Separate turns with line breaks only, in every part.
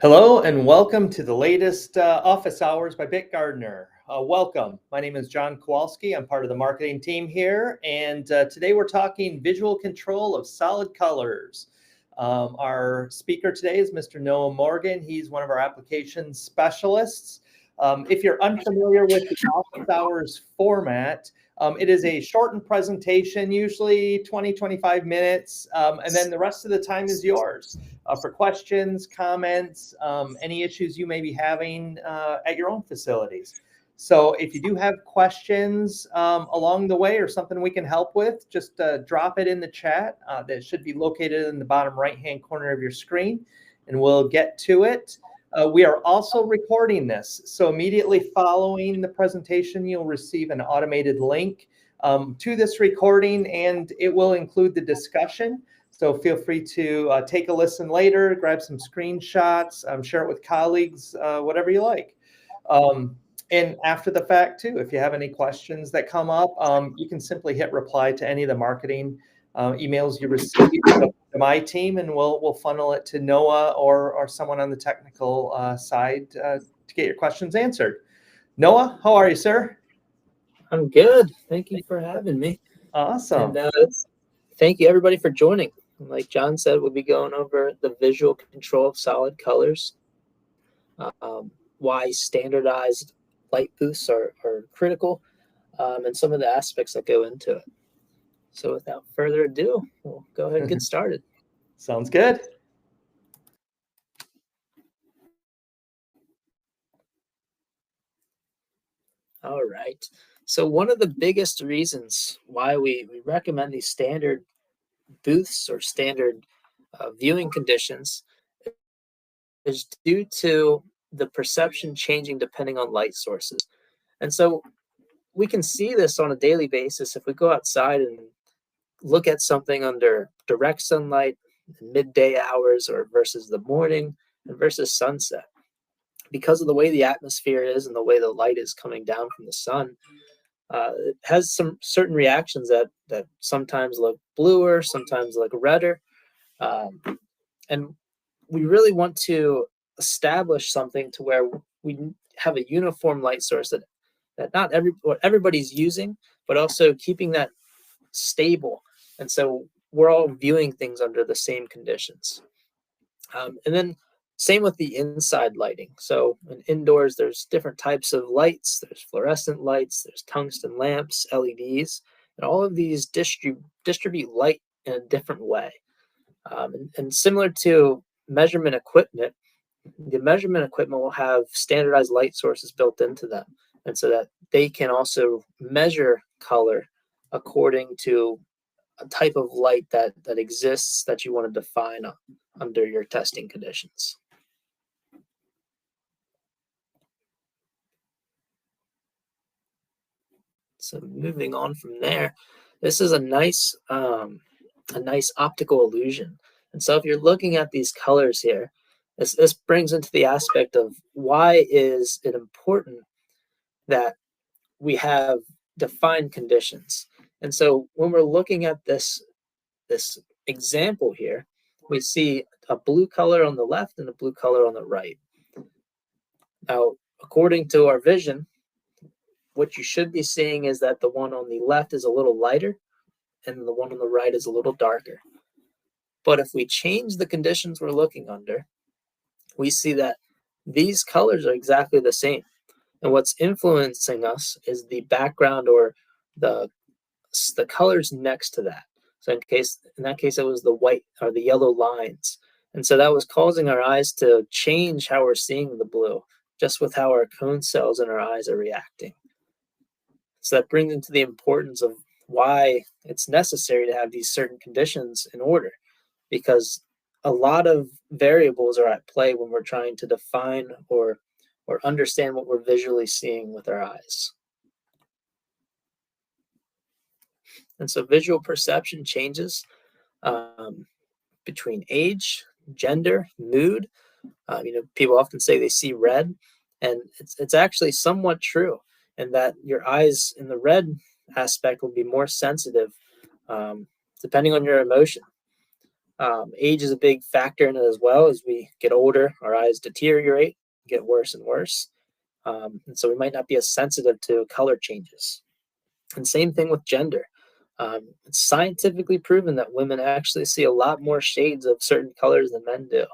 Hello and welcome to the latest Office Hours by BitGardener. Welcome. My name is John Kowalski. I'm part of the marketing team here, and today we're talking visual control of solid colors. Our speaker today is Mr. Noah Morgan. He's one of our applications specialists. If you're unfamiliar with the Office Hours format, it is a shortened presentation, usually 20-25 minutes, and then the rest of the time is yours for questions, comments, any issues you may be having at your own facilities. So if you do have questions along the way or something we can help with, just drop it in the chat. That should be located in the bottom right-hand corner of your screen, and we'll get to it. We are also recording this, so immediately following the presentation, you'll receive an automated link to this recording, and it will include the discussion. So feel free to take a listen later, grab some screenshots, share it with colleagues, whatever you like. And after the fact, too, if you have any questions that come up, you can simply hit reply to any of the marketing emails you receive to my team, and we'll funnel it to Noah or someone on the technical side to get your questions answered. Noah, how are you, sir?
I'm good. Thank you for having me.
Awesome.
And thank you, everybody, for joining. Like John said, we'll be going over the visual control of solid colors, why standardized light booths are critical, and some of the aspects that go into it. So without further ado, we'll go ahead and get started.
Sounds good.
All right. So one of the biggest reasons why we recommend these standard booths or standard viewing conditions is due to the perception changing depending on light sources. And so we can see this on a daily basis if we go outside and look at something under direct sunlight, midday hours, or versus the morning and versus sunset. Because of the way the atmosphere is and the way the light is coming down from the sun, it has some certain reactions that sometimes look bluer, sometimes look redder. And we really want to establish something to where we have a uniform light source that not everybody's using, but also keeping that stable. And so we're all viewing things under the same conditions. And then same with the inside lighting. So indoors, there's different types of lights. There's fluorescent lights, there's tungsten lamps, LEDs, and all of these distribute light in a different way. And similar to measurement equipment, the measurement equipment will have standardized light sources built into them, and so that they can also measure color according to a type of light that exists that you want to define under your testing conditions. So moving on from there, this is a nice optical illusion. And so if you're looking at these colors here, this brings into the aspect of why is it important that we have defined conditions. And so when we're looking at this example here, we see a blue color on the left and a blue color on the right. Now, according to our vision, what you should be seeing is that the one on the left is a little lighter and the one on the right is a little darker. But if we change the conditions we're looking under, we see that these colors are exactly the same. And what's influencing us is the background or the colors next to that. So in that case, it was the white or the yellow lines. And so that was causing our eyes to change how we're seeing the blue, just with how our cone cells in our eyes are reacting. So that brings into the importance of why it's necessary to have these certain conditions in order, because a lot of variables are at play when we're trying to define or understand what we're visually seeing with our eyes. And so visual perception changes between age, gender, mood. People often say they see red, and it's actually somewhat true, in that your eyes in the red aspect will be more sensitive depending on your emotion. Age is a big factor in it as well. As we get older, our eyes deteriorate, get worse and worse. And so we might not be as sensitive to color changes. And same thing with gender. It's scientifically proven that women actually see a lot more shades of certain colors than men do.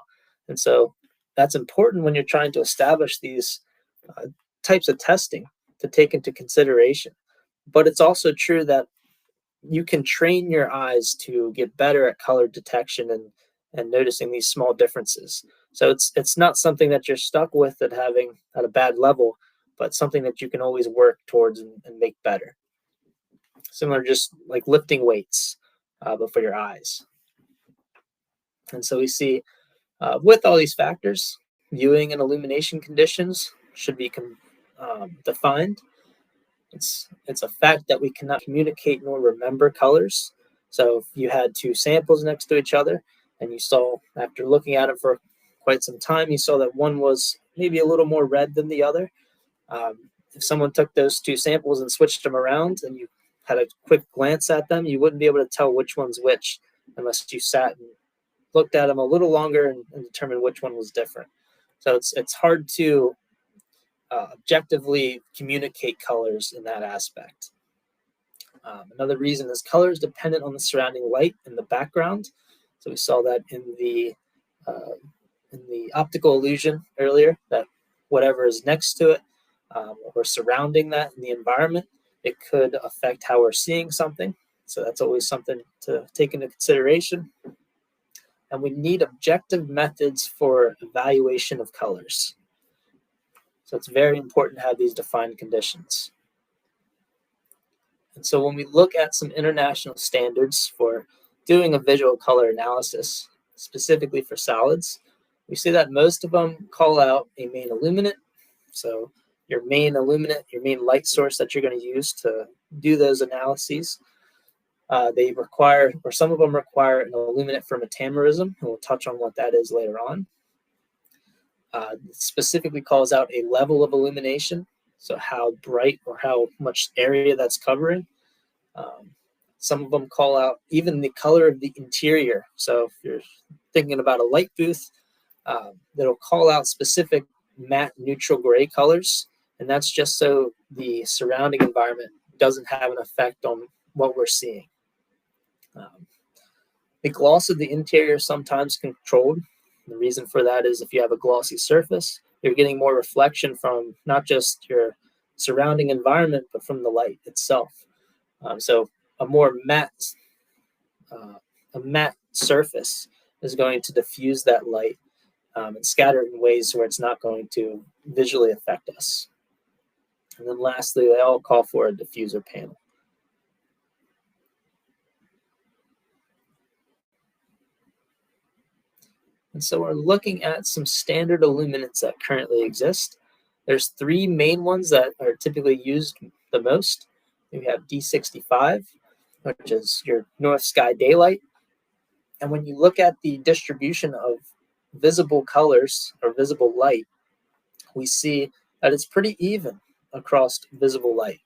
And so that's important when you're trying to establish these uh, types of testing to take into consideration. But it's also true that you can train your eyes to get better at color detection and noticing these small differences. So it's not something that you're stuck with at having at a bad level, but something that you can always work towards and make better. Similar, just like lifting weights, but for your eyes. And so we see with all these factors, viewing and illumination conditions should be defined. It's a fact that we cannot communicate nor remember colors. So if you had two samples next to each other and you saw, after looking at it for quite some time, you saw that one was maybe a little more red than the other. If someone took those two samples and switched them around and you had a quick glance at them, you wouldn't be able to tell which one's which unless you sat and looked at them a little longer and determined which one was different. So it's hard to objectively communicate colors in that aspect. Another reason is color is dependent on the surrounding light in the background. So we saw that in the optical illusion earlier, that whatever is next to it or surrounding that in the environment, it could affect how we're seeing something. So that's always something to take into consideration. And we need objective methods for evaluation of colors. So it's very important to have these defined conditions. And so when we look at some international standards for doing a visual color analysis, specifically for solids, we see that most of them call out a main illuminant. So your main illuminant, your main light source that you're going to use to do those analyses. They require, or some of them require, an illuminant for metamerism, and we'll touch on what that is later on. Specifically calls out a level of illumination, so how bright or how much area that's covering. Some of them call out even the color of the interior. So if you're thinking about a light booth, that'll call out specific matte neutral gray colors, and that's just so the surrounding environment doesn't have an effect on what we're seeing. The gloss of the interior is sometimes controlled. The reason for that is if you have a glossy surface, you're getting more reflection from not just your surrounding environment, but from the light itself. So a more matte surface is going to diffuse that light and scatter it in ways where it's not going to visually affect us. And then lastly, they all call for a diffuser panel. And so we're looking at some standard illuminants that currently exist. There's three main ones that are typically used the most. We have D65, which is your north sky daylight. And when you look at the distribution of visible colors or visible light, we see that it's pretty even across visible light.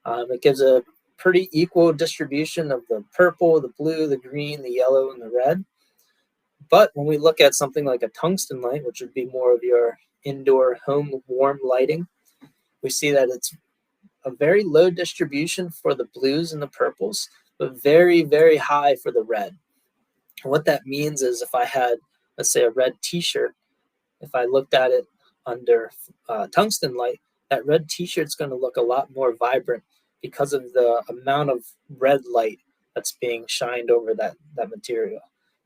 It gives a pretty equal distribution of the purple, the blue, the green, the yellow, and the red. But when we look at something like a tungsten light, which would be more of your indoor home warm lighting, we see that it's a very low distribution for the blues and the purples, but very, very high for the red. And what that means is if I had, let's say, a red t-shirt, if I looked at it under tungsten light, that red t-shirt's going to look a lot more vibrant because of the amount of red light that's being shined over that material.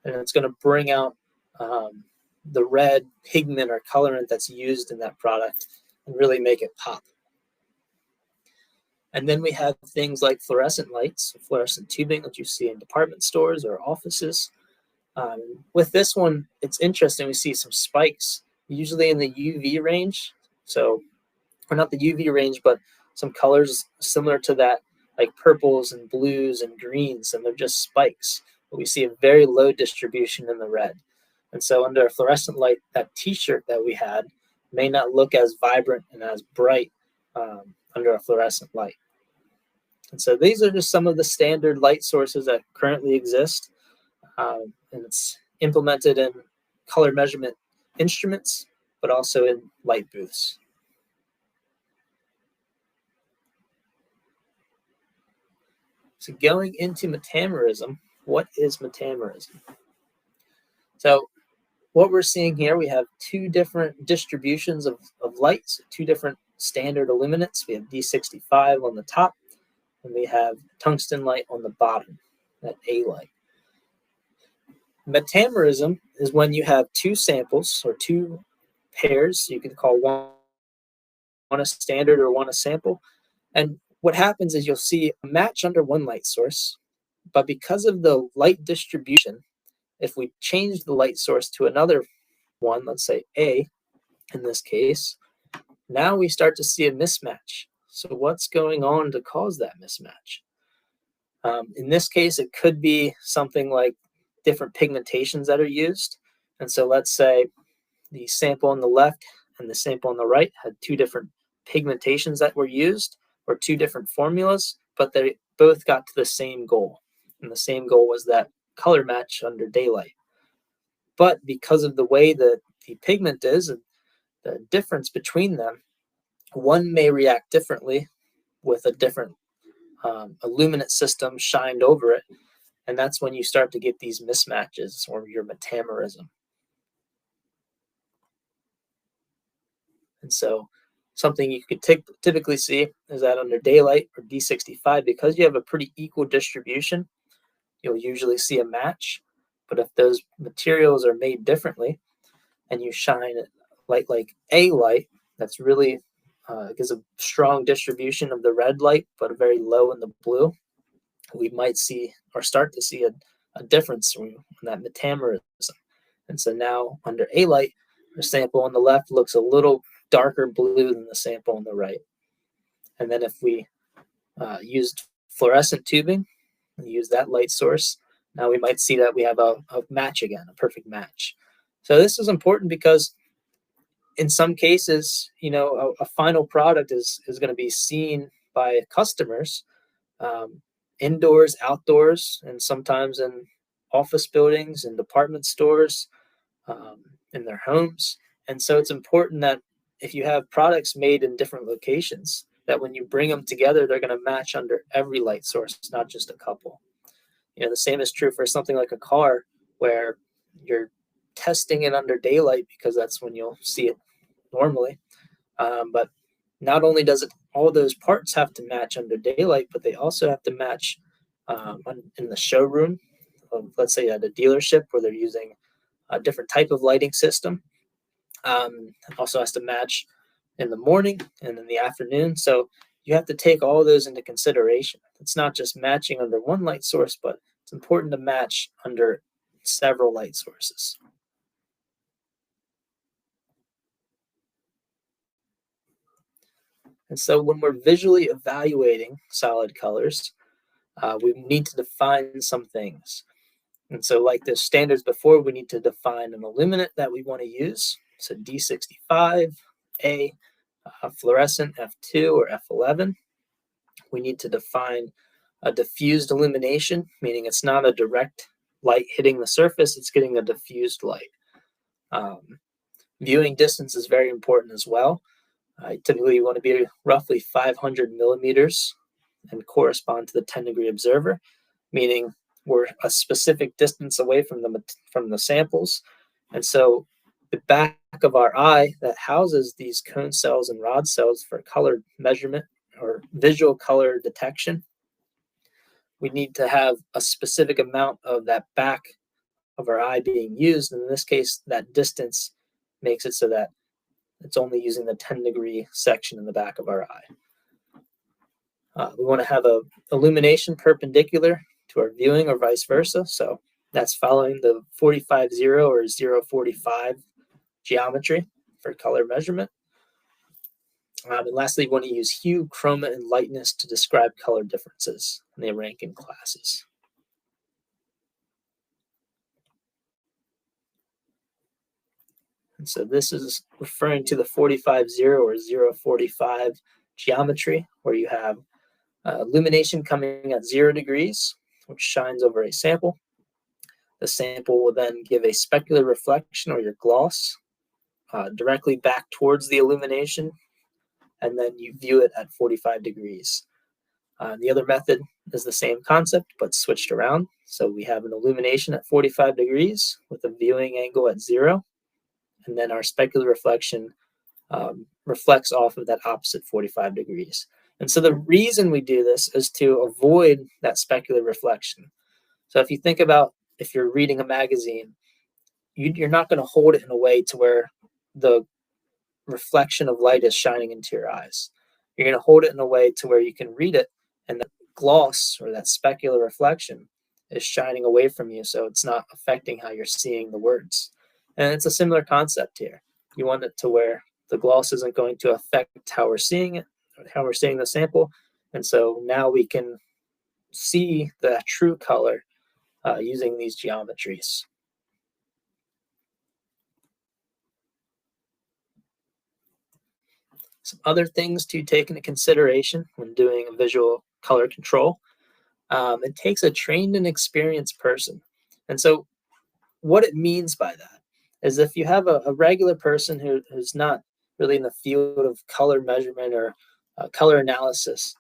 And it's going to bring out the red pigment or colorant that's used in that product and really make it pop. And then we have things like fluorescent lights, fluorescent tubing that you see in department stores or offices. With this one, it's interesting. We see some spikes, usually in the UV range. So, or not the UV range, but some colors similar to that, like purples and blues and greens, and they're just spikes. But we see a very low distribution in the red. And so under a fluorescent light, that t-shirt that we had may not look as vibrant and as bright under a fluorescent light. And so these are just some of the standard light sources that currently exist. And it's implemented in color measurement instruments, but also in light booths. So going into metamerism, what is metamerism? So what we're seeing here, we have two different distributions of lights, two different standard illuminants. We have D65 on the top, and we have tungsten light on the bottom, that A light. Metamerism is when you have two samples or two pairs. You can call one a standard or one a sample. And what happens is you'll see a match under one light source, but because of the light distribution, if we change the light source to another one, let's say A in this case, now we start to see a mismatch. So what's going on to cause that mismatch? In this case, it could be something like different pigmentations that are used. And so let's say the sample on the left and the sample on the right had two different pigmentations that were used, or two different formulas, but they both got to the same goal. And the same goal was that color match under daylight. But because of the way that the pigment is and the difference between them, one may react differently with a different illuminant system shined over it. And that's when you start to get these mismatches or your metamerism. And so something you could typically see is that under daylight or D65, because you have a pretty equal distribution, you'll usually see a match. But if those materials are made differently and you shine light like A light, that's really gives a strong distribution of the red light, but very low in the blue, we might see or start to see a difference in that metamerism. And so now under A light, the sample on the left looks a little darker blue than the sample on the right. And then if we used fluorescent tubing and use that light source, now we might see that we have a match again, a perfect match. So this is important because in some cases, you know, a final product is going to be seen by customers indoors, outdoors, and sometimes in office buildings and department stores, in their homes. And so it's important that if you have products made in different locations, that when you bring them together, they're going to match under every light source, not just a couple. You know, the same is true for something like a car where you're testing it under daylight because that's when you'll see it normally. But not only does all those parts have to match under daylight, but they also have to match in the showroom, let's say at a dealership where they're using a different type of lighting system. It also has to match in the morning and in the afternoon. So you have to take all those into consideration. It's not just matching under one light source, but it's important to match under several light sources. And so when we're visually evaluating solid colors, we need to define some things. And so like the standards before, we need to define an illuminant that we want to use. So D65, A, fluorescent F2 or F11. We need to define a diffused illumination, meaning it's not a direct light hitting the surface, it's getting a diffused light. Viewing distance is very important as well. Typically, you want to be roughly 500 millimeters and correspond to the 10-degree observer, meaning we're a specific distance away from the samples. And so the back of our eye that houses these cone cells and rod cells for color measurement or visual color detection, we need to have a specific amount of that back of our eye being used. And in this case, that distance makes it so that it's only using the 10-degree section in the back of our eye. We want to have a illumination perpendicular to our viewing or vice versa. So that's following the 45-0 or 0-45 geometry for color measurement. And lastly, we want to use hue, chroma, and lightness to describe color differences, and they rank in classes. And so this is referring to the 45-0 or 0-45 geometry, where you have illumination coming at 0 degrees, which shines over a sample. the sample will then give a specular reflection, or your gloss, directly back towards the illumination, and then you view it at 45 degrees. The other method is the same concept, but switched around. So we have an illumination at 45 degrees with a viewing angle at 0, and then our specular reflection reflects off of that opposite 45 degrees. And so the reason we do this is to avoid that specular reflection. So if you think about, if you're reading a magazine, you're not going to hold it in a way to where the reflection of light is shining into your eyes. You're going to hold it in a way to where you can read it, and the gloss, or that specular reflection, is shining away from you, so it's not affecting how you're seeing the words. And it's a similar concept here. You want it to where the gloss isn't going to affect how we're seeing it, or how we're seeing the sample. And so now we can see the true color using these geometries. Some other things to take into consideration when doing visual color control. It takes a trained and experienced person. And so what it means by that is, if you have a regular person who's not really in the field of color measurement or color analysis,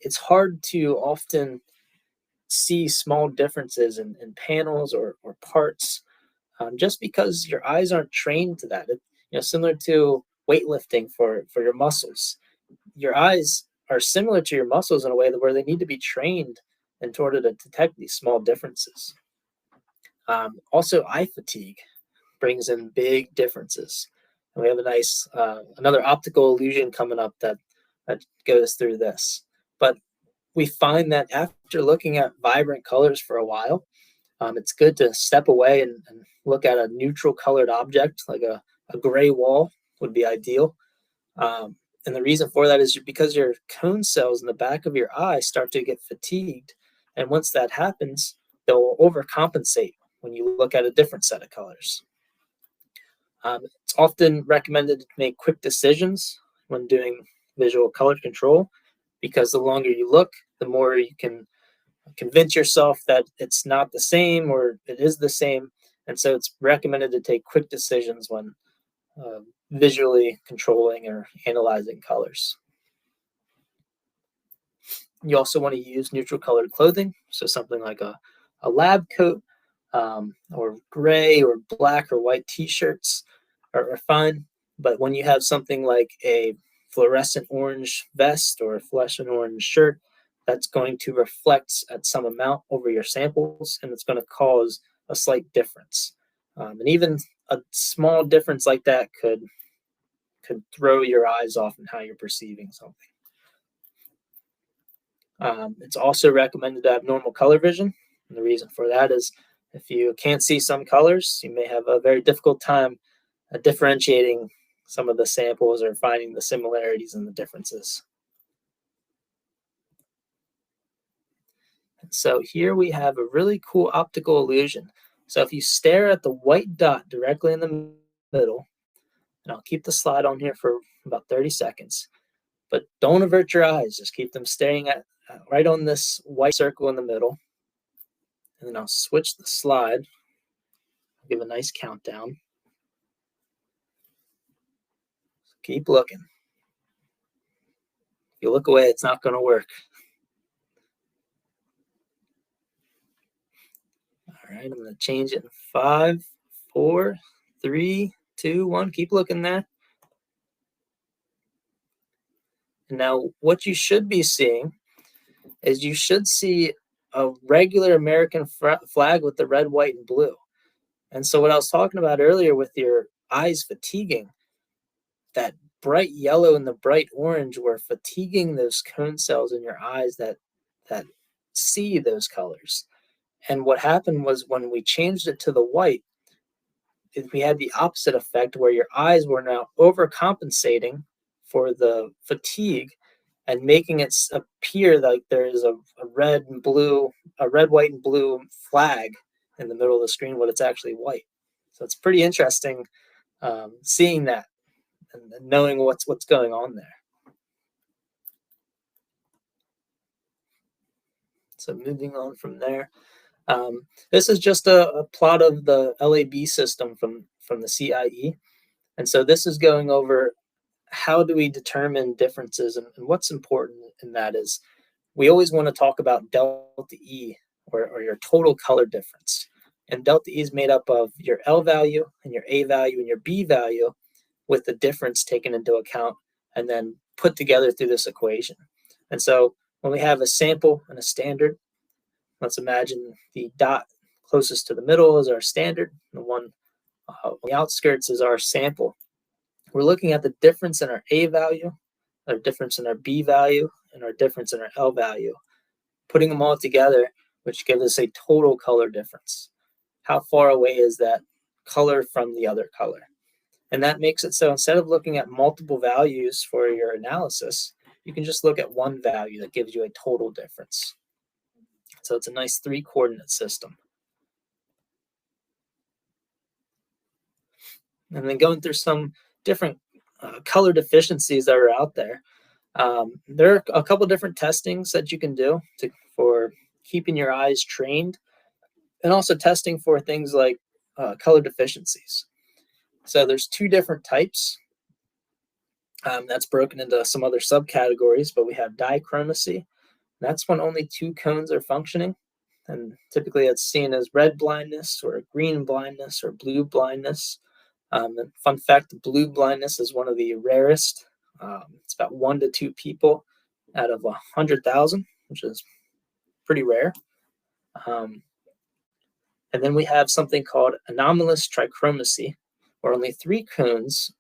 it's hard to often see small differences in panels or parts, just because your eyes aren't trained to that. Similar to weightlifting for your muscles. Your eyes are similar to your muscles in a way that where they need to be trained in order to detect these small differences. Also, eye fatigue brings in big differences. And we have a nice another optical illusion coming up that goes through this. But we find that after looking at vibrant colors for a while, it's good to step away and look at a neutral colored object, like a gray wall would be ideal. And the reason for that is because your cone cells in the back of your eye start to get fatigued. And once that happens, they'll overcompensate when you look at a different set of colors. It's often recommended to make quick decisions when doing visual color control, because the longer you look, the more you can convince yourself that it's not the same or it is the same. And so it's recommended to take quick decisions when visually controlling or analyzing colors. You also want to use neutral colored clothing, so something like a lab coat, or gray or black or white t-shirts are fine. But when you have something like a fluorescent orange vest or a fluorescent orange shirt, that's going to reflect at some amount over your samples, and it's going to cause a slight difference. And even a small difference like that could throw your eyes off in how you're perceiving something. It's also recommended to have normal color vision. And the reason for that is, if you can't see some colors, you may have a very difficult time differentiating some of the samples or finding the similarities and the differences. And so here we have a really cool optical illusion. So if you stare at the white dot directly in the middle, and I'll keep the slide on here for about 30 seconds, but don't avert your eyes. Just keep them staring at right on this white circle in the middle. And then I'll switch the slide. I'll give a nice countdown. So keep looking. If you look away, it's not going to work. All right, I'm going to change it in 5, 4, 3, 2, 1. Keep looking there. And now what you should be seeing is you should see a regular American flag with the red, white, and blue. And so what I was talking about earlier with your eyes fatiguing, that bright yellow and the bright orange were fatiguing those cone cells in your eyes that see those colors. And what happened was, when we changed it to the white, we had the opposite effect, where your eyes were now overcompensating for the fatigue and making it appear like there is a red, white, and blue flag in the middle of the screen, but it's actually white. So it's pretty interesting seeing that and knowing what's going on there. So moving on from there, This is just a plot of the LAB system from the CIE. And so this is going over how do we determine differences, and what's important in that is we always want to talk about delta E, or your total color difference. And delta E is made up of your L value and your A value and your B value with the difference taken into account and then put together through this equation. And so when we have a sample and a standard, let's imagine the dot closest to the middle is our standard, and the one on the outskirts is our sample. We're looking at the difference in our A value, our difference in our B value, and our difference in our L value, putting them all together, which gives us a total color difference. How far away is that color from the other color? And that makes it so instead of looking at multiple values for your analysis, you can just look at one value that gives you a total difference. So it's a nice 3-coordinate system. And then going through some different color deficiencies that are out there. There are a couple different testings that you can do for keeping your eyes trained, and also testing for things like color deficiencies. So there's 2 different types. That's broken into some other subcategories, but we have dichromacy. That's when only 2 cones are functioning. And typically it's seen as red blindness or green blindness or blue blindness. And fun fact, blue blindness is one of the rarest. It's about 1 to 2 people out of 100,000, which is pretty rare. And then we have something called anomalous trichromacy, where only 3 cones,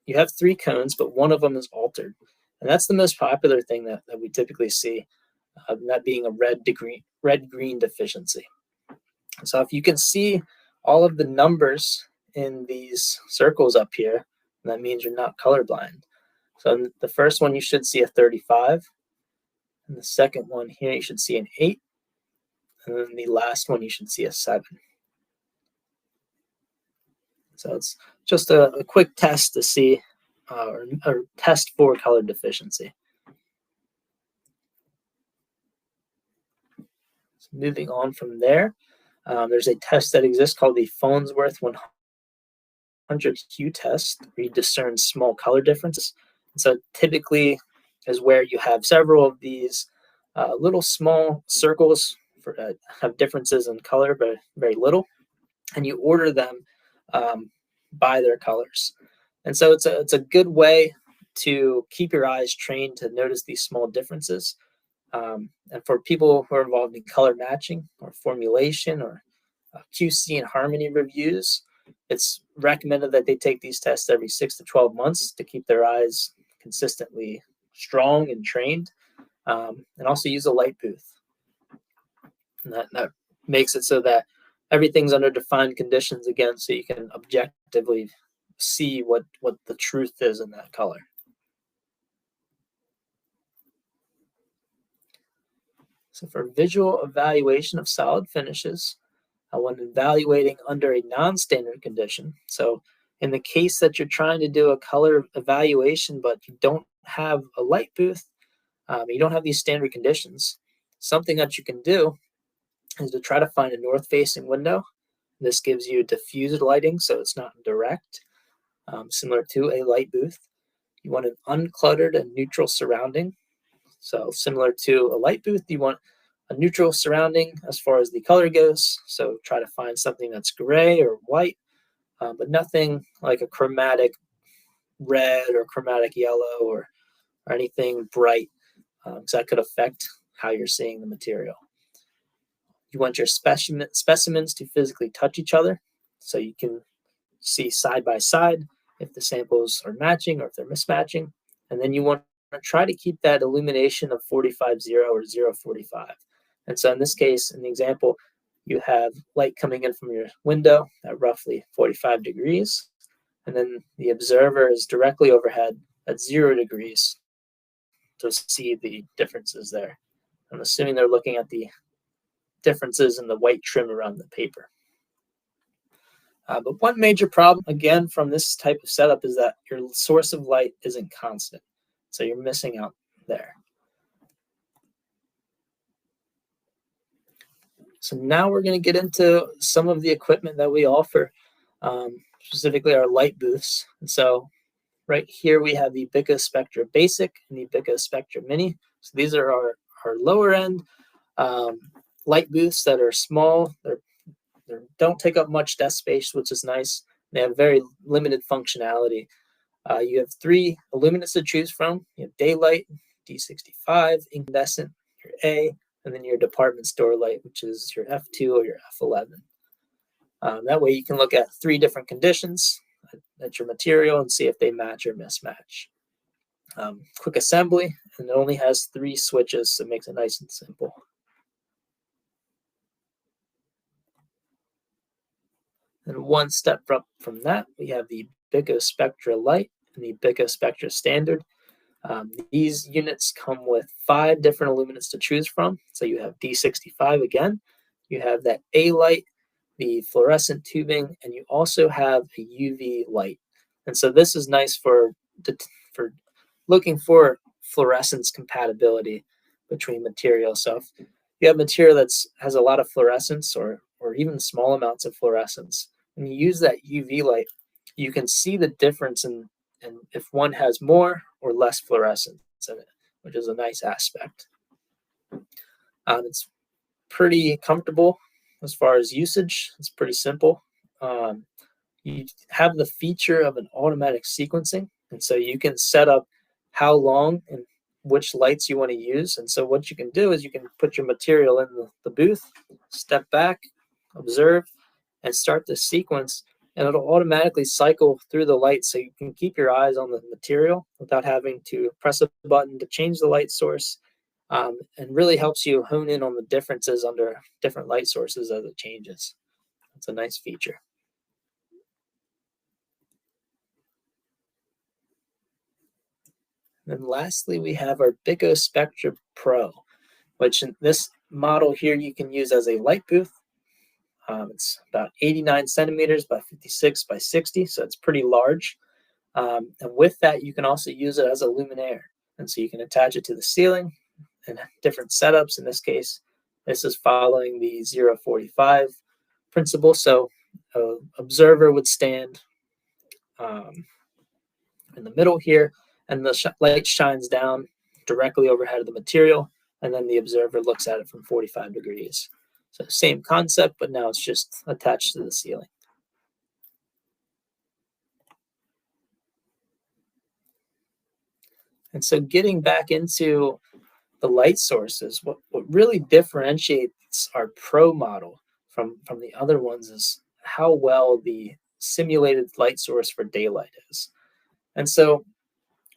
you have 3 cones, but one of them is altered. And that's the most popular thing that we typically see, that being a red-green deficiency. So if you can see all of the numbers in these circles up here, that means you're not colorblind. So the first one, you should see a 35. And the second one here, you should see an 8. And then the last one, you should see a 7. So it's just a quick test to see, or test for color deficiency. So moving on from there, there's a test that exists called the Farnsworth 100 hue test, where you discern small color differences. And so typically is where you have several of these little small circles have differences in color, but very little, and you order them by their colors. And so it's a good way to keep your eyes trained to notice these small differences. And for people who are involved in color matching or formulation or QC and harmony reviews, it's recommended that they take these tests every 6 to 12 months to keep their eyes consistently strong and trained, and also use a light booth. And that makes it so that everything's under defined conditions again, so you can objectively see what the truth is in that color. So for visual evaluation of solid finishes, when evaluating under a non-standard condition, so in the case that you're trying to do a color evaluation but you don't have a light booth, you don't have these standard conditions, something that you can do is to try to find a north-facing window. This gives you diffused lighting, so it's not direct, similar to a light booth. You want an uncluttered and neutral surrounding. So similar to a light booth, you want a neutral surrounding as far as the color goes. So try to find something that's gray or white, but nothing like a chromatic red or chromatic yellow or anything bright, because that could affect how you're seeing the material. You want your specimens to physically touch each other, so you can see side by side if the samples are matching or if they're mismatching. And then you want to try to keep that illumination of 45-0 or 0-45. And so in this case, in the example, you have light coming in from your window at roughly 45 degrees, and then the observer is directly overhead at 0 degrees to see the differences there. I'm assuming they're looking at the differences in the white trim around the paper. But one major problem, again, from this type of setup is that your source of light isn't constant. So you're missing out there. So now we're going to get into some of the equipment that we offer, specifically our light booths. And so right here we have the Bica Spectra Basic and the Bica Spectra Mini. So these are our lower end light booths that are small. They don't take up much desk space, which is nice. They have very limited functionality. You have 3 illuminants to choose from. You have daylight, D65, incandescent, your A, and then your department store light, which is your F2 or your F11. That way you can look at 3 different conditions at your material and see if they match or mismatch. Quick assembly, and it only has 3 switches, so it makes it nice and simple. And one step up from that, we have the Bica Spectra Light and the Bica Spectra Standard. These units come with 5 different illuminants to choose from. So you have D65 again, you have that A light, the fluorescent tubing, and you also have a UV light. And so this is nice for looking for fluorescence compatibility between materials. So if you have material that has a lot of fluorescence or even small amounts of fluorescence, when you use that UV light, you can see the difference in if one has more or less fluorescence in it, which is a nice aspect. It's pretty comfortable as far as usage. It's pretty simple. You have the feature of an automatic sequencing, and so you can set up how long and which lights you want to use. And so what you can do is you can put your material in the booth, step back, observe, and start the sequence, and it'll automatically cycle through the light so you can keep your eyes on the material without having to press a button to change the light source, and really helps you hone in on the differences under different light sources as it changes. It's a nice feature. And lastly, we have our Bica Spectra Pro, which in this model here you can use as a light booth. It's about 89 centimeters by 56 by 60, so it's pretty large. And with that, you can also use it as a luminaire. And so you can attach it to the ceiling and different setups. In this case, this is following the 045 principle. So an observer would stand in the middle here, and the light shines down directly overhead of the material, and then the observer looks at it from 45 degrees. So same concept, but now it's just attached to the ceiling. And so getting back into the light sources, what really differentiates our Pro model from the other ones is how well the simulated light source for daylight is. And so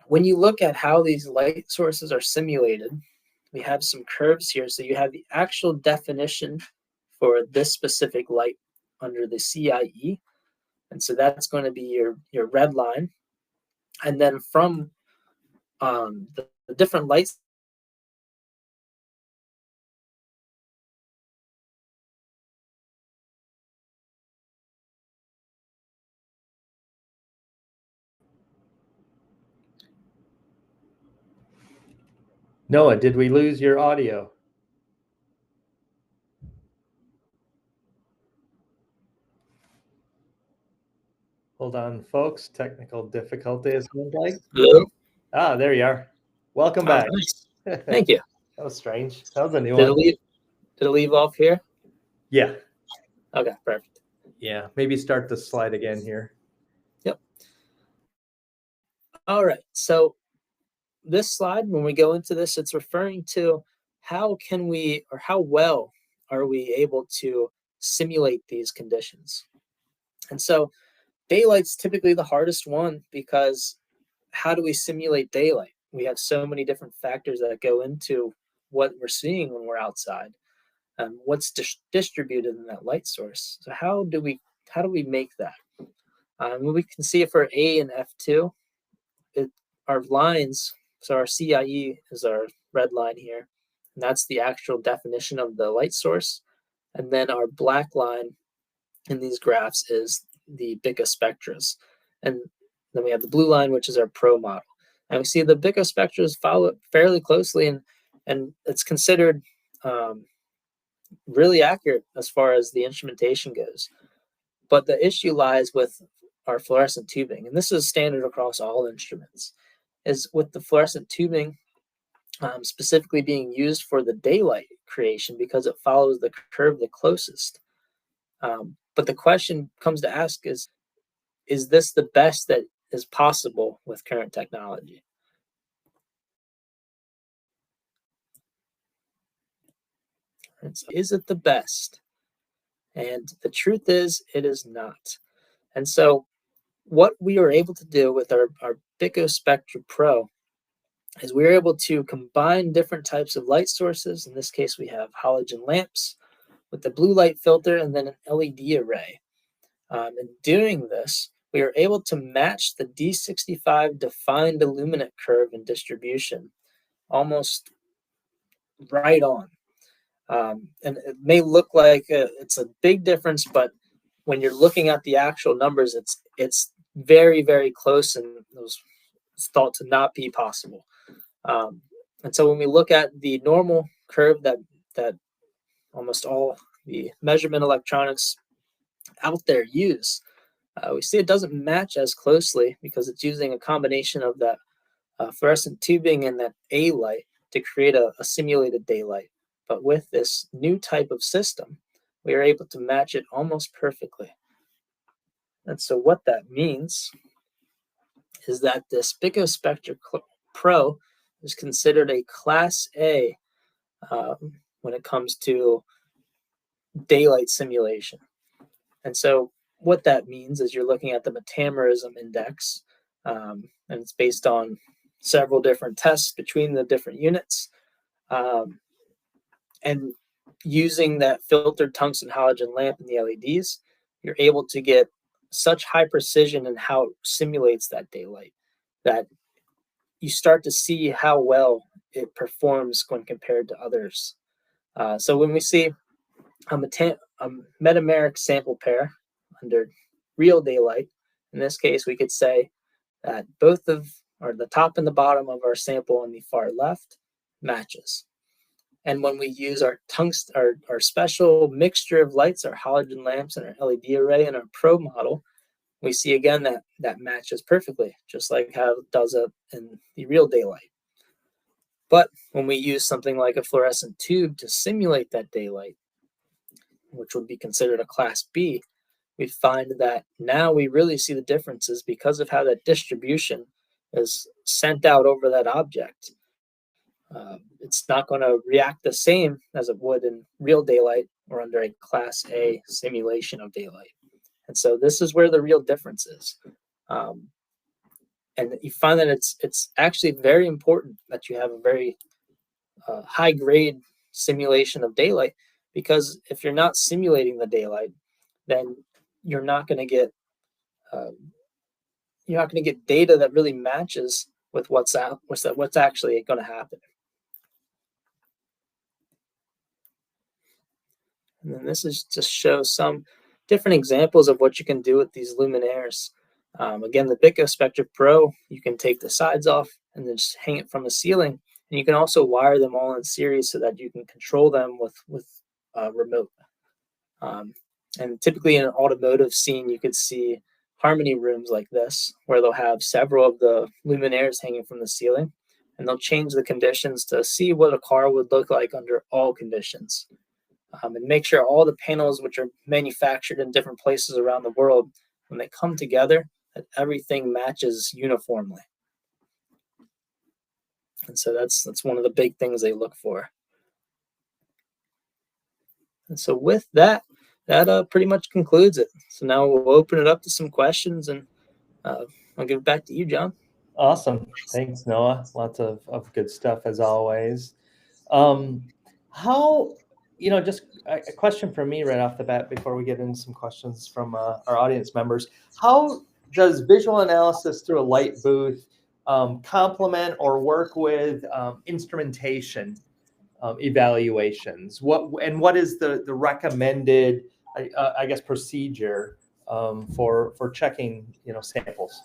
when you look at how these light sources are simulated, we have some curves here. So you have the actual definition for this specific light under the CIE. And so that's going to be your red line. And then from the different lights,
Noah, did we lose your audio? Hold on, folks. Technical difficulties.
hello?
Ah, there you are. Welcome back.
Nice. Thank you.
That was strange. That was a new
Did
one.
Did it leave off here?
Yeah.
Okay, perfect.
Yeah. Maybe start the slide again here.
Yep. All right. So this slide, when we go into this, it's referring to how can we, or how well are we able to simulate these conditions. And so daylight's typically the hardest one, because how do we simulate daylight? We have so many different factors that go into what we're seeing when we're outside, and what's distributed in that light source. So how do we make that? We can see it for A and F2. Our lines, so our CIE is our red line here, and that's the actual definition of the light source. And then our black line in these graphs is the Bica spectras. And then we have the blue line, which is our Pro model. And we see the Bica spectras follow it fairly closely, and it's considered really accurate as far as the instrumentation goes. But the issue lies with our fluorescent tubing, and this is standard across all instruments, is with the fluorescent tubing specifically being used for the daylight creation because it follows the curve the closest. But the question comes to ask is this the best that is possible with current technology? And so is it the best? And the truth is, it is not. And so what we were able to do with our Bico Spectra Pro is we were able to combine different types of light sources. In this case, we have halogen lamps with the blue light filter and then an LED array. In doing this, we are able to match the D65 defined illuminant curve and distribution almost right on. And it may look like it's a big difference, but when you're looking at the actual numbers, it's very, very close, and it was thought to not be possible. And so when we look at the normal curve that almost all the measurement electronics out there use, we see it doesn't match as closely because it's using a combination of that fluorescent tubing and that A light to create a simulated daylight. But with this new type of system, we are able to match it almost perfectly. And so what that means is that this Bico Spectra Pro is considered a Class A when it comes to daylight simulation. And so what that means is you're looking at the metamerism index, and it's based on several different tests between the different units. And using that filtered tungsten halogen lamp and the LEDs, you're able to get such high precision in how it simulates that daylight that you start to see how well it performs when compared to others. So when we see a metameric sample pair under real daylight, in this case, we could say that both of, or the top and the bottom of our sample on the far left matches. And when we use our tungsten, our special mixture of lights, our halogen lamps and our LED array and our Pro model, we see again that matches perfectly, just like how it does it in the real daylight. But when we use something like a fluorescent tube to simulate that daylight, which would be considered a Class B, we find that now we really see the differences because of how that distribution is sent out over that object. It's not going to react the same as it would in real daylight or under a Class A simulation of daylight. And so this is where the real difference is. And you find that it's actually very important that you have a very high grade simulation of daylight, because if you're not simulating the daylight, then you're not going to get data that really matches with what's actually going to happen. And then this is just shows some different examples of what you can do with these luminaires. Again, the Bico Spectra Pro, you can take the sides off and then just hang it from the ceiling. And you can also wire them all in series so that you can control them with remote. And typically in an automotive scene, you could see harmony rooms like this, where they'll have several of the luminaires hanging from the ceiling, and they'll change the conditions to see what a car would look like under all conditions. And make sure all the panels, which are manufactured in different places around the world, when they come together, that everything matches uniformly. And so that's one of the big things they look for. And so with that pretty much concludes it. So now we'll open it up to some questions, and I'll give it back to you, John.
Awesome. Thanks, Noah. Lots of good stuff as always. How, just a question for me right off the bat before we get into some questions from our audience members. How does visual analysis through a light booth complement or work with instrumentation evaluations? What is the recommended, I guess, procedure for checking samples?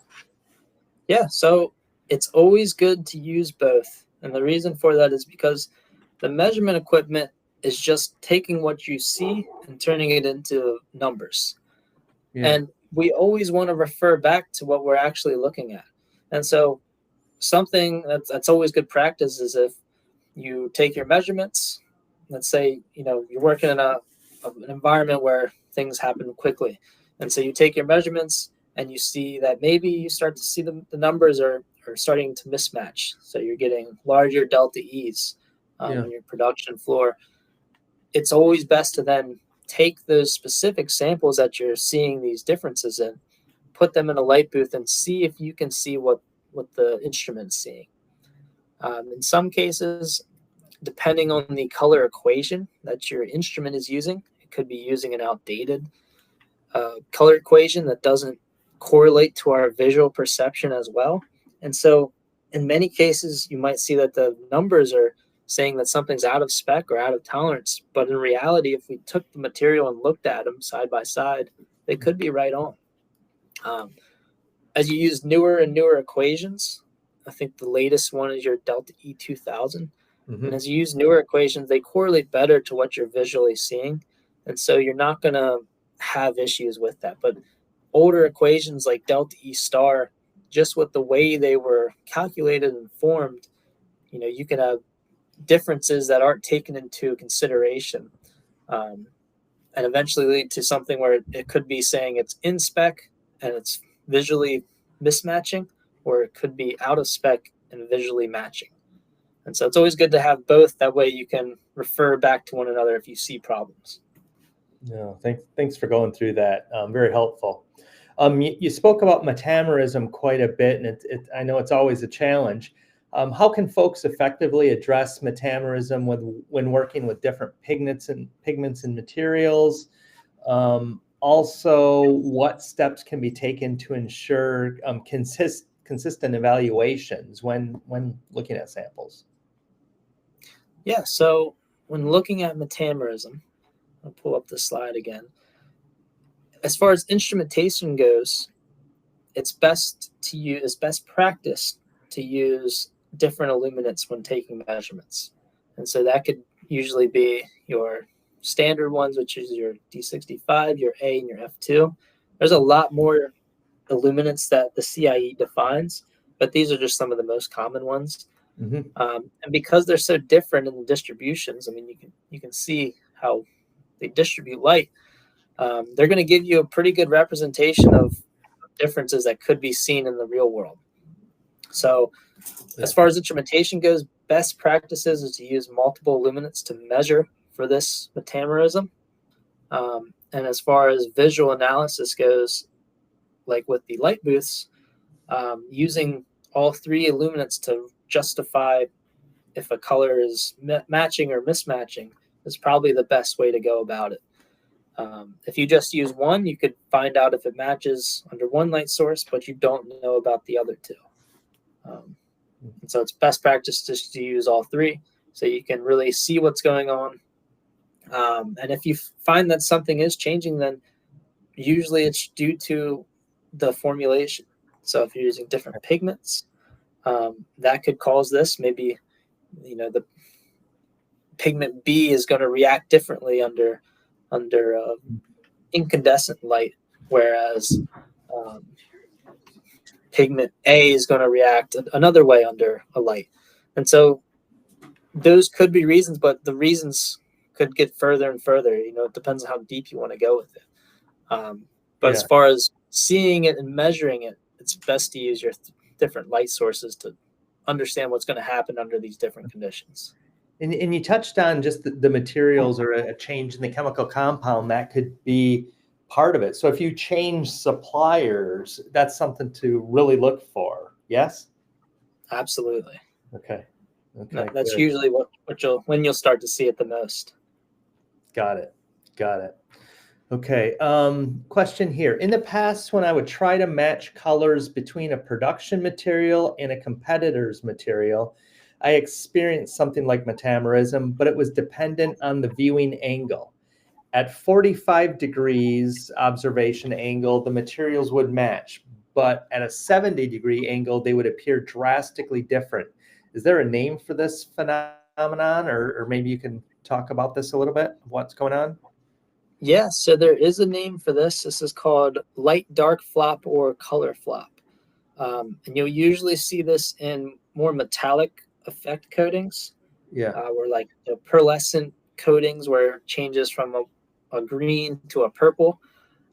Yeah, so it's always good to use both, and the reason for that is because the measurement equipment is just taking what you see and turning it into numbers.
Yeah.
And we always want to refer back to what we're actually looking at. And so something that's always good practice is if you take your measurements, let's say, you're working in an environment where things happen quickly. And so you take your measurements and you see that maybe you start to see the numbers are starting to mismatch. So you're getting larger delta E's on your production floor. It's always best to then take those specific samples that you're seeing these differences in, put them in a light booth, and see if you can see what the instrument's seeing. In some cases, depending on the color equation that your instrument is using, it could be using an outdated color equation that doesn't correlate to our visual perception as well. And so in many cases, you might see that the numbers are saying that something's out of spec or out of tolerance. But in reality, if we took the material and looked at them side by side, they could be right on. As you use newer and newer equations, I think the latest one is your delta E 2000.
Mm-hmm.
And as you use newer equations, they correlate better to what you're visually seeing. And so you're not going to have issues with that. But older equations like delta E star, just with the way they were calculated and formed, you can have differences that aren't taken into consideration, and eventually lead to something where it could be saying it's in spec and it's visually mismatching, or it could be out of spec and visually matching. And so it's always good to have both. That way you can refer back to one another if you see problems.
No, thanks for going through that. Very helpful. You spoke about metamerism quite a bit, and I know it's always a challenge. How can folks effectively address metamerism when working with different pigments and materials? Also, what steps can be taken to ensure consistent evaluations when looking at samples?
Yeah, so when looking at metamerism, I'll pull up the slide again. As far as instrumentation goes, it's best practice to use different illuminants when taking measurements. And so that could usually be your standard ones, which is your D65, your A, and your F2. There's a lot more illuminants that the CIE defines, but these are just some of the most common ones.
Mm-hmm.
And because they're so different in the distributions, I mean, you can see how they distribute light. They're going to give you a pretty good representation of differences that could be seen in the real world. So as far as instrumentation goes, best practices is to use multiple illuminants to measure for this metamerism. And as far as visual analysis goes, like with the light booths, using all three illuminants to justify if a color is matching or mismatching is probably the best way to go about it. If you just use one, you could find out if it matches under one light source, but you don't know about the other two. And so it's best practice just to use all three so you can really see what's going on. And if you find that something is changing, then usually it's due to the formulation. So if you're using different pigments, that could cause this. Maybe, the pigment B is going to react differently under incandescent light, whereas pigment A is going to react another way under a light. And so those could be reasons, but the reasons could get further and further. It depends on how deep you want to go with it. But as far as seeing it and measuring it, it's best to use your different light sources to understand what's going to happen under these different conditions.
And you touched on just the materials or a change in the chemical compound that could be part of it. So if you change suppliers, that's something to really look for. Yes?
Absolutely.
Okay.
That's good. Usually when you'll start to see it the most.
Got it. Okay. Question here. In the past, when I would try to match colors between a production material and a competitor's material, I experienced something like metamerism, but it was dependent on the viewing angle. At 45 degrees observation angle, the materials would match, but at a 70-degree angle, they would appear drastically different. Is there a name for this phenomenon, or maybe you can talk about this a little bit? What's going on?
Yeah, so there is a name for this. This is called light dark flop or color flop. And you'll usually see this in more metallic effect coatings,
Yeah.
where like the pearlescent coatings where it changes from a green to a purple,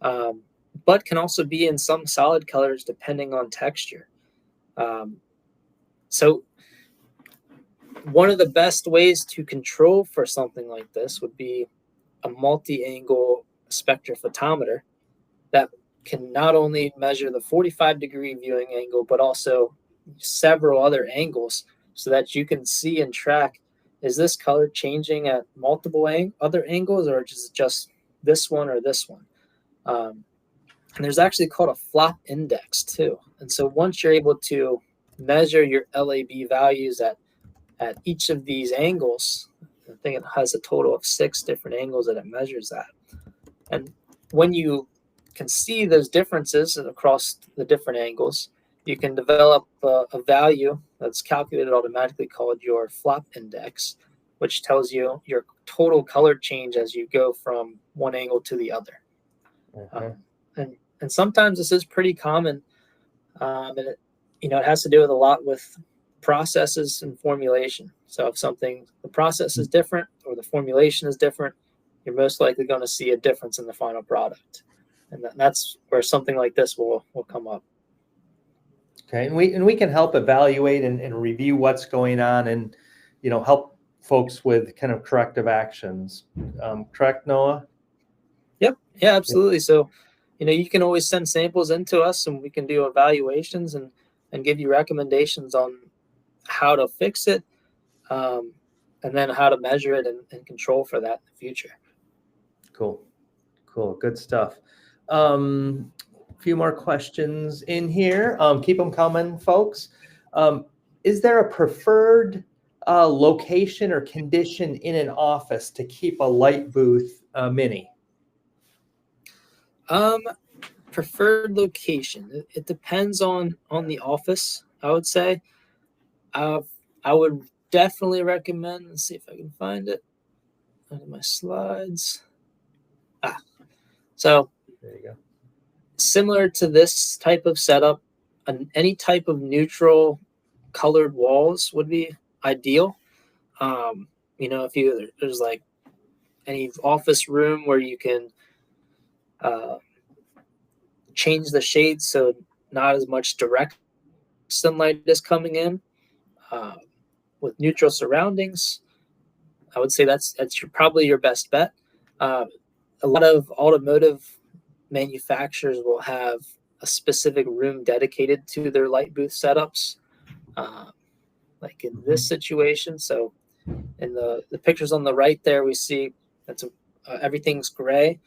but can also be in some solid colors depending on texture. So one of the best ways to control for something like this would be a multi-angle spectrophotometer that can not only measure the 45-degree viewing angle, but also several other angles so that you can see and track, is this color changing at multiple other angles or just this one or this one? And there's actually called a flop index too. And so once you're able to measure your LAB values at each of these angles, I think it has a total of 6 different angles that it measures at. And when you can see those differences across the different angles, you can develop a value that's calculated automatically called your flop index, which tells you your total color change as you go from one angle to the other. And sometimes this is pretty common, and it has to do with a lot with processes and formulation. So if the process is different or the formulation is different, you're most likely going to see a difference in the final product. And that's where something like this will come up.
Okay, and we can help evaluate and review what's going on, and help folks with kind of corrective actions. Correct, Noah?
Yep. Yeah, absolutely. So, you can always send samples into us, and we can do evaluations and give you recommendations on how to fix it, and then how to measure it and control for that in the future.
Cool. Good stuff. A few more questions in here. Keep them coming, folks. Is there a preferred location or condition in an office to keep a light booth mini?
Preferred location. It depends on the office, I would say. I would definitely recommend, let's see if I can find it under my slides. So
There you go.
Similar to this type of setup, any type of neutral colored walls would be ideal. If there's like any office room where you can change the shades so not as much direct sunlight is coming in, with neutral surroundings, I would say that's probably your best bet. A lot of automotive manufacturers will have a specific room dedicated to their light booth setups, like in this situation. So in the pictures on the right there, we see everything's gray.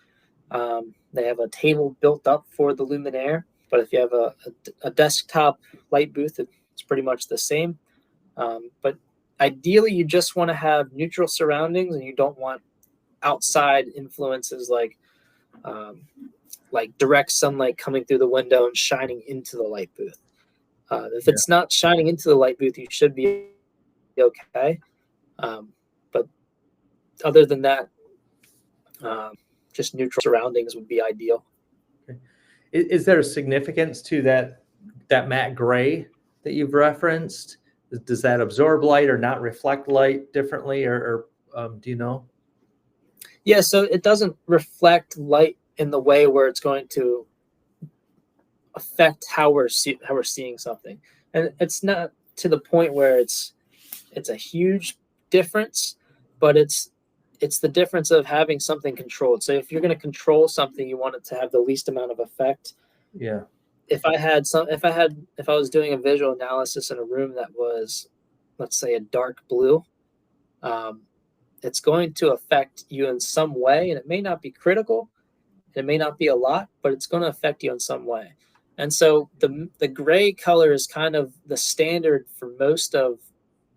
They have a table built up for the luminaire, but if you have a desktop light booth, it's pretty much the same. But ideally, you just want to have neutral surroundings, and you don't want outside influences like direct sunlight coming through the window and shining into the light booth. If it's not shining into the light booth, you should be okay. But other than that, just neutral surroundings would be ideal.
Okay. Is there a significance to that matte gray that you've referenced? Does that absorb light or not reflect light differently, or do you know?
Yeah, so it doesn't reflect light in the way where it's going to affect how we're seeing something, and it's not to the point where it's a huge difference, but it's the difference of having something controlled. So if you're going to control something, you want it to have the least amount of effect.
Yeah.
If I was doing a visual analysis in a room that was, let's say, a dark blue, it's going to affect you in some way, and it may not be critical, it may not be a lot, but it's going to affect you in some way. And so the gray color is kind of the standard for most of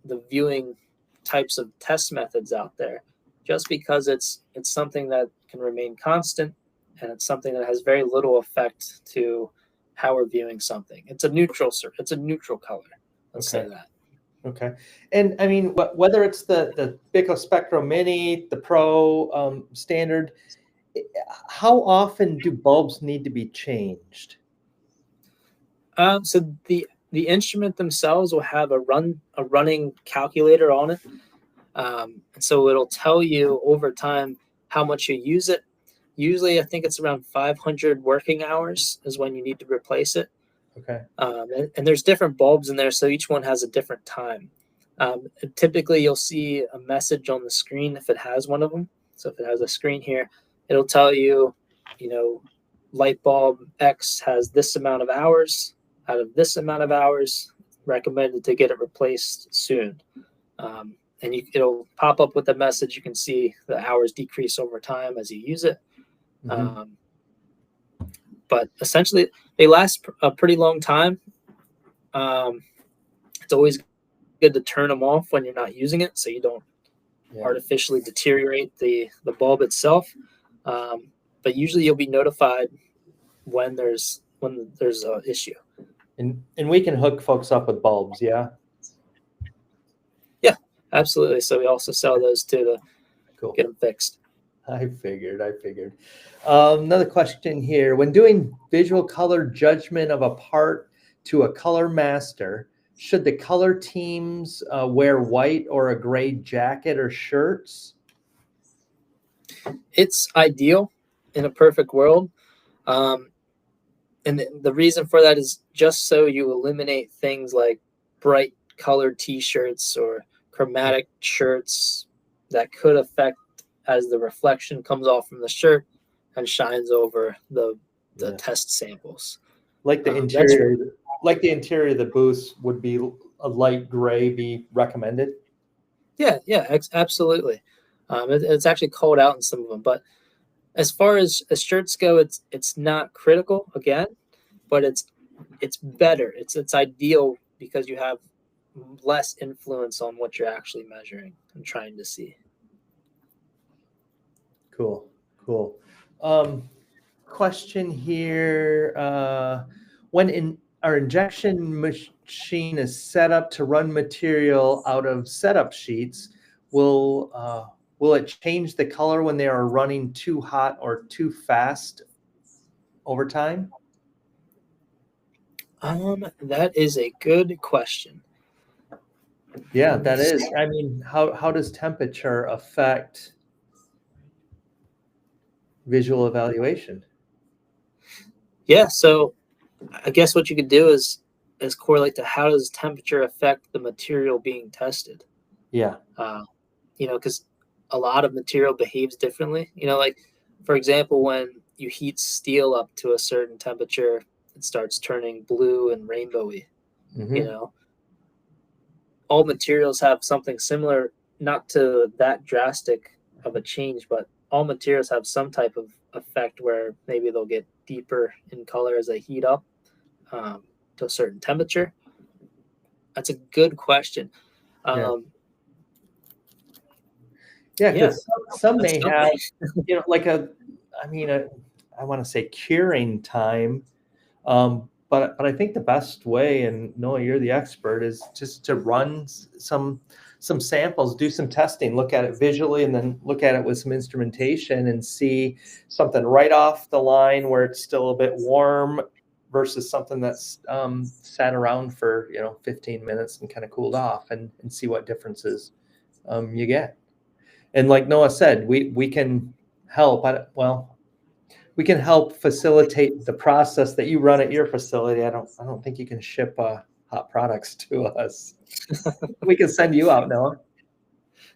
the viewing types of test methods out there, just because it's something that can remain constant, and it's something that has very little effect to how we're viewing something. It's a neutral color. Let's say that.
Okay. And I mean, whether it's the Bico Spectro Mini, the Pro standard, how often do bulbs need to be changed?
So the instrument themselves will have a running calculator on it, and so it'll tell you over time how much you use it. Usually, I think it's around 500 working hours is when you need to replace it.
Okay.
And there's different bulbs in there, so each one has a different time. Typically, you'll see a message on the screen if it has one of them. So if it has a screen here, it'll tell you, you know, light bulb X has this amount of hours. Out of this amount of hours, recommended to get it replaced soon. And it'll pop up with a message. You can see the hours decrease over time as you use it.
Mm-hmm.
But essentially, they last a pretty long time. It's always good to turn them off when you're not using it, so you don't artificially deteriorate the bulb itself. But usually, you'll be notified when there's an issue.
And we can hook folks up with bulbs, yeah?
Yeah, absolutely. So we also sell those too to
Cool.
get them fixed.
I figured. Another question here. When doing visual color judgment of a part to a color master, should the color teams wear white or a gray jacket or shirts?
It's ideal in a perfect world. And the reason for that is just so you eliminate things like bright colored t-shirts or chromatic shirts that could affect as the reflection comes off from the shirt and shines over the test samples.
Like the interior, of the booth would be a light gray be recommended?
Yeah, absolutely. It's actually called out in some of them, but as far as shirts go, it's not critical again, but it's better. It's ideal because you have less influence on what you're actually measuring and trying to see.
Cool. Question here. When our injection machine is set up to run material out of setup sheets, will it change the color when they are running too hot or too fast over time?
That is a good question.
Yeah, that is. I mean, how does temperature affect visual evaluation?
Yeah, so I guess what you could do is correlate to how does temperature affect the material being tested.
Yeah.
Because a lot of material behaves differently. Like for example, when you heat steel up to a certain temperature, it starts turning blue and rainbowy.
Mm-hmm.
All materials have something similar, not to that drastic of a change, but all materials have some type of effect where maybe they'll get deeper in color as they heat up to a certain temperature. That's a good question.
Yeah, because some may have, like I want to say curing time, but I think the best way, and Noah, you're the expert, is just to run some samples, do some testing, look at it visually, and then look at it with some instrumentation and see something right off the line where it's still a bit warm versus something that's sat around for 15 minutes and kind of cooled off, and see what differences you get. And like Noah said, we can help. We can help facilitate the process that you run at your facility. I don't think you can ship hot products to us. We can send you out, Noah.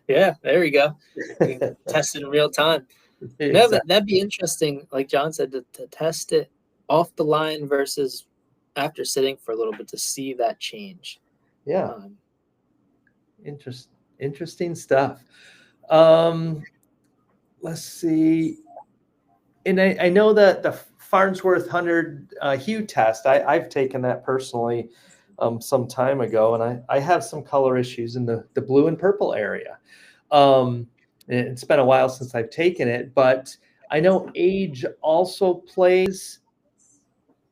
Yeah, there we go. You can test it in real time.
Exactly.
No, but that'd be interesting, like John said, to test it off the line versus after sitting for a little bit to see that change.
Yeah. Interesting stuff. Let's see. And I know that the Farnsworth 100 hue test, I've taken that personally some time ago, and I have some color issues in the blue and purple area. It's been a while since I've taken it, but I know age also plays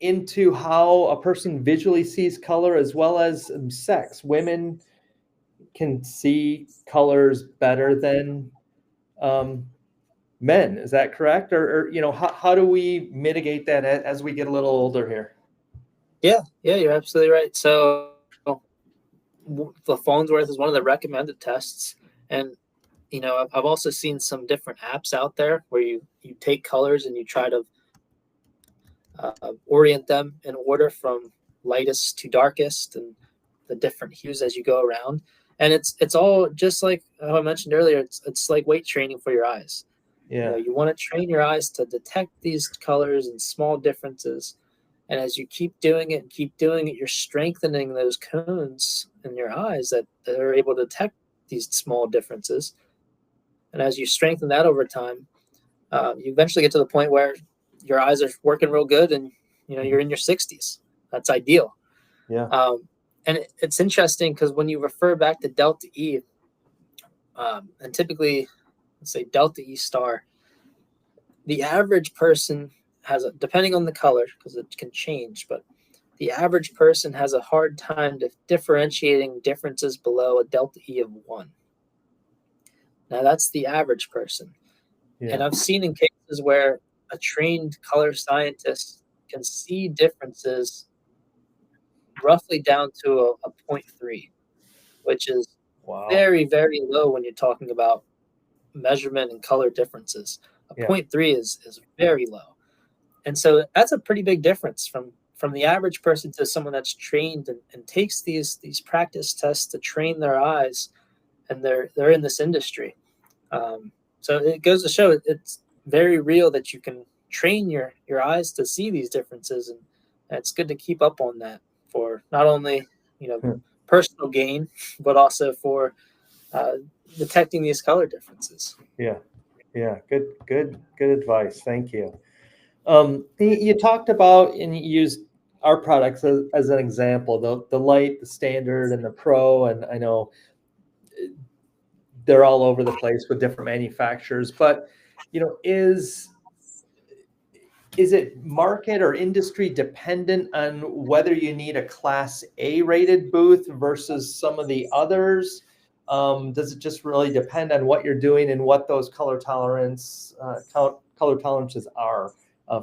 into how a person visually sees color, as well as sex. Women can see colors better than men. Is that correct? Or how do we mitigate that as we get a little older here?
Yeah, you're absolutely right. So the phone's worth is one of the recommended tests, and I've also seen some different apps out there where you take colors and you try to orient them in order from lightest to darkest and the different hues as you go around. And it's all just like how I mentioned earlier. It's like weight training for your eyes.
Yeah.
You want to train your eyes to detect these colors and small differences. And as you keep doing it and keep doing it, you're strengthening those cones in your eyes that are able to detect these small differences. And as you strengthen that over time, you eventually get to the point where your eyes are working real good, and you're in your 60s. That's ideal.
Yeah.
And it's interesting because when you refer back to delta E, and typically, let's say delta E star, the average person has depending on the color, because it can change, but the average person has a hard time differentiating differences below a delta E of 1. Now, that's the average person.
Yeah.
And I've seen in cases where a trained color scientist can see differences roughly down to a 0.3, which is
Wow.
very, very low when you're talking about measurement and color differences. A
Yeah.
0.3 is very low. And so that's a pretty big difference from the average person to someone that's trained and takes these practice tests to train their eyes, and they're in this industry. So it goes to show it's very real that you can train your eyes to see these differences, and it's good to keep up on that for not only
Hmm.
personal gain, but also for uh, detecting these color differences.
Yeah. Yeah. Good advice. Thank you. You talked about and you used our products as an example, the light, the standard, and the pro. And I know they're all over the place with different manufacturers, but is it market or industry dependent on whether you need a class A rated booth versus some of the others? Does it just really depend on what you're doing and what those color tolerances are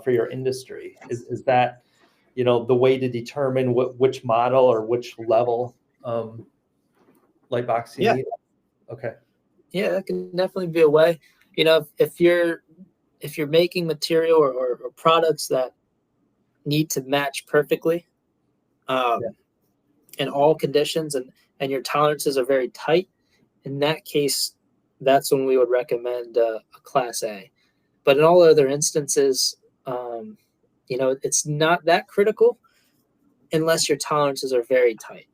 for your industry? Is that the way to determine which model or which level light box you
Yeah,
need? Okay.
yeah, that can definitely be a way. If you're making material or products that need to match perfectly
Yeah.
um, in all conditions, and your tolerances are very tight, in that case, that's when we would recommend a class A. But in all other instances, um, it's not that critical unless your tolerances are very tight,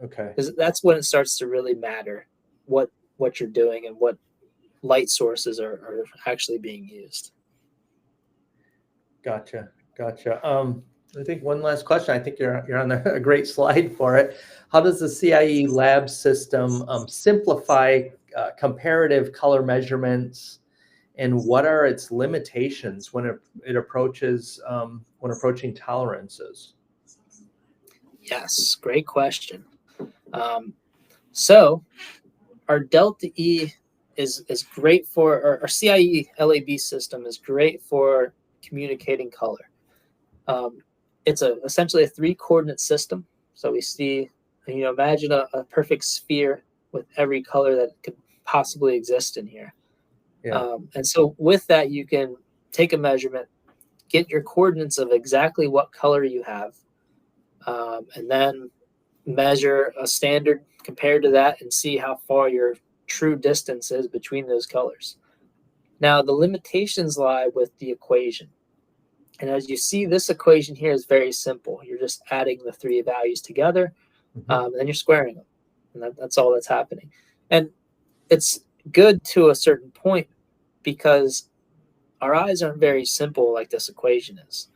Okay.
because that's when it starts to really matter what you're doing and what light sources are actually being used.
Gotcha. Gotcha. I think one last question. I think you're on a great slide for it. How does the CIE Lab System simplify comparative color measurements, and what are its limitations it approaches when approaching tolerances?
Yes, great question. Um, so our delta E is great for our CIE LAB system is great for communicating color. Um, it's essentially a 3 coordinate system. So we see, imagine a perfect sphere with every color that could possibly exist in here.
Yeah.
And so with that, you can take a measurement, get your coordinates of exactly what color you have, and then measure a standard compared to that and see how far your true distance is between those colors. Now, the limitations lie with the equation. And as you see, this equation here is very simple. You're just adding the 3 values together,
Mhm.
and then you're squaring them. And that's all that's happening. And it's good to a certain point because our eyes aren't very simple like this equation is.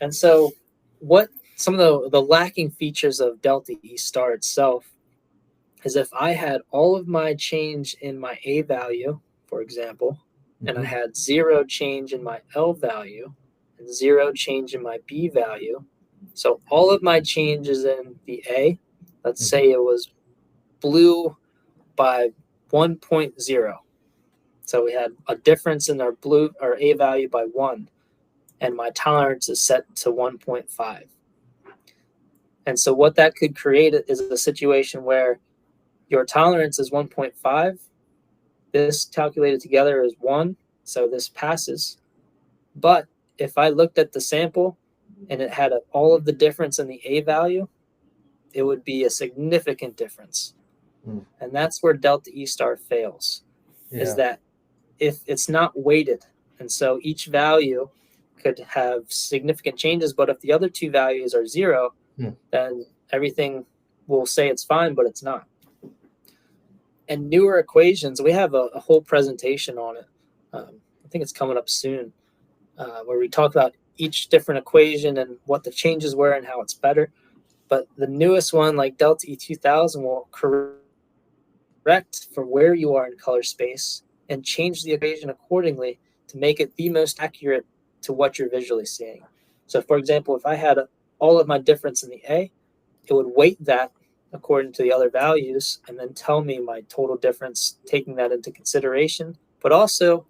And so, what some of the lacking features of delta E star itself is if I had all of my change in my A value, for example, and I
Mhm.
had 0 change in my L value and 0 change in my B value. So all of my changes in the A, let's
Mhm.
say it was blue by 1.0. So we had a difference in our A value by 1, and my tolerance is set to 1.5. And so what that could create is a situation where your tolerance is 1.5. This calculated together is 1, so this passes. But if I looked at the sample and it had all of the difference in the A value, it would be a significant difference. And that's where delta E star fails, is that if it's not weighted, and so each value could have significant changes, but if the other two values are 0, then everything will say it's fine, but it's not. And newer equations, we have a whole presentation on it. I think it's coming up soon, where we talk about each different equation and what the changes were and how it's better. But the newest one, like delta E 2000, will correct for where you are in color space and change the equation accordingly to make it the most accurate to what you're visually seeing. So, for example, if I had all of my difference in the A, it would weight that according to the other values and then tell me my total difference, taking that into consideration, but also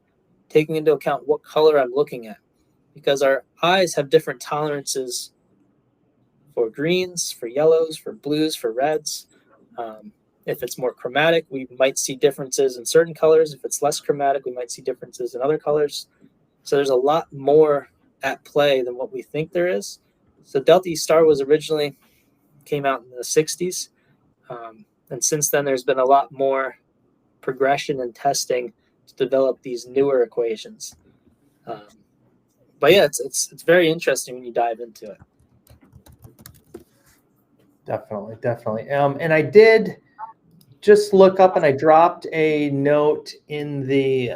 taking into account what color I'm looking at, because our eyes have different tolerances for greens, for yellows, for blues, for reds. If it's more chromatic, we might see differences in certain colors. If it's less chromatic, we might see differences in other colors. So there's a lot more at play than what we think there is. So delta E star came out in the 60s. And since then, there's been a lot more progression and testing to develop these newer equations. But yeah, it's very interesting when you dive into it.
Definitely. And I did just look up, and I dropped a note in the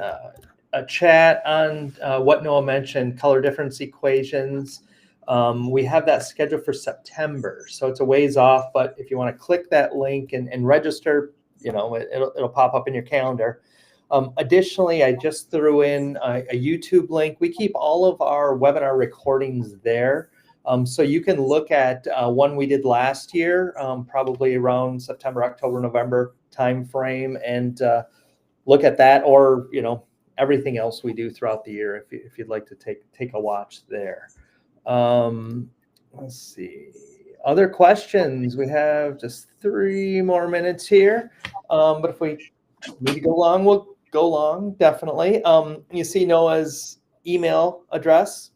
a chat on what Noah mentioned, color difference equations. We have that scheduled for September, so it's a ways off. But if you want to click that link and register, it'll pop up in your calendar. Additionally, I just threw in a YouTube link. We keep all of our webinar recordings there. So you can look at one we did last year, probably around September, October, November timeframe, and look at that, or everything else we do throughout the year if you'd like to take a watch there. Let's see. Other questions? We have just 3 more minutes here, but if we need to go long, we'll go long, definitely. You see Noah's email address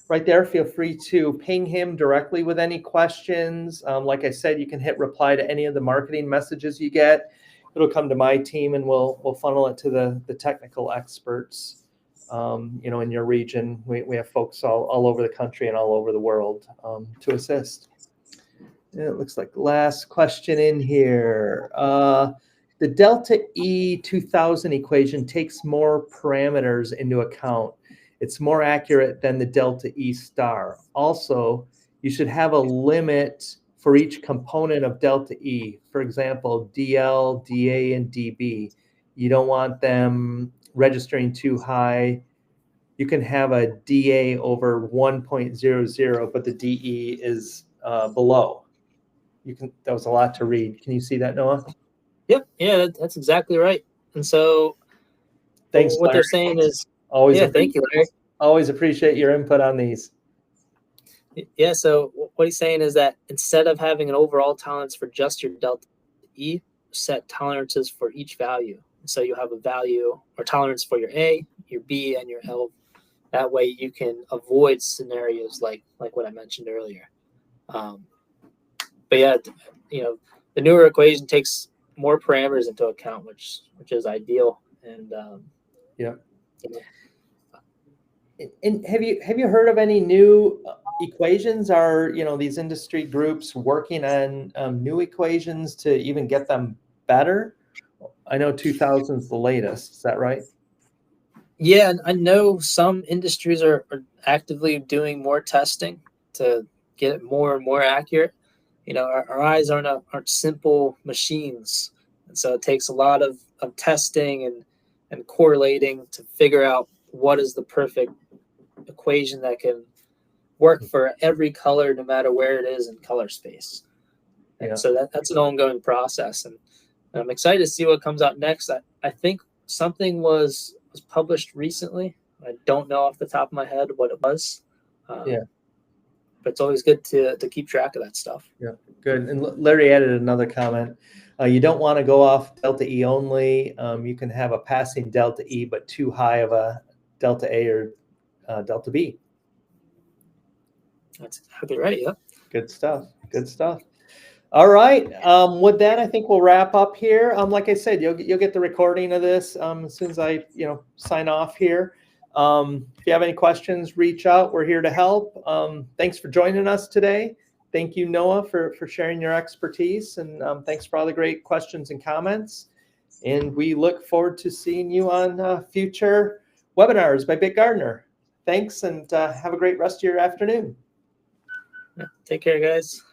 right there. Feel free to ping him directly with any questions. Like I said, you can hit reply to any of the marketing messages you get. It'll come to my team, and we'll funnel it to the technical experts. In your region, we have folks all over the country and all over the world to assist. And it looks like last question in here. The delta E 2000 equation takes more parameters into account. It's more accurate than the delta E star. Also, you should have a limit for each component of delta E. For example, DL, DA, and DB. You don't want them registering too high. You can have a DA over 1.00, but the DE is below. That was a lot to read. Can you see that, Noah?
Yep. Yeah, that's exactly right. And so
thanks,
what
Larry.
they're saying is, thank you, Larry.
Always appreciate your input on these.
Yeah, so what he's saying is that instead of having an overall tolerance for just your delta E, set tolerances for each value. So you have a value or tolerance for your A, your B, and your L. That way you can avoid scenarios like what I mentioned earlier. But yeah, the newer equation takes more parameters into account, which is ideal. And
And have you heard of any new equations? Are these industry groups working on new equations to even get them better? I know 2000 is the latest. Is that right?
Yeah, I know some industries are actively doing more testing to get it more and more accurate. Our eyes aren't simple machines, and so it takes a lot of testing and correlating to figure out what is the perfect equation that can work for every color, no matter where it is in color space. And so that's an ongoing process. And And I'm excited to see what comes out next. I think something was published recently. I don't know off the top of my head what it was.
Yeah.
But it's always good to keep track of that stuff.
Yeah, good. And Larry added another comment. You don't want to go off delta E only. You can have a passing delta E, but too high of a delta A or delta B.
That's exactly right. Yep.
Good stuff. Good stuff. All right. With that, I think we'll wrap up here. Like I said, you'll get the recording of this as soon as I sign off here. If you have any questions, reach out. We're here to help. Thanks for joining us today. Thank you, Noah, for sharing your expertise, and thanks for all the great questions and comments. And we look forward to seeing you on future webinars by Bit Gardner. Thanks, and have a great rest of your afternoon.
Yeah, take care, guys.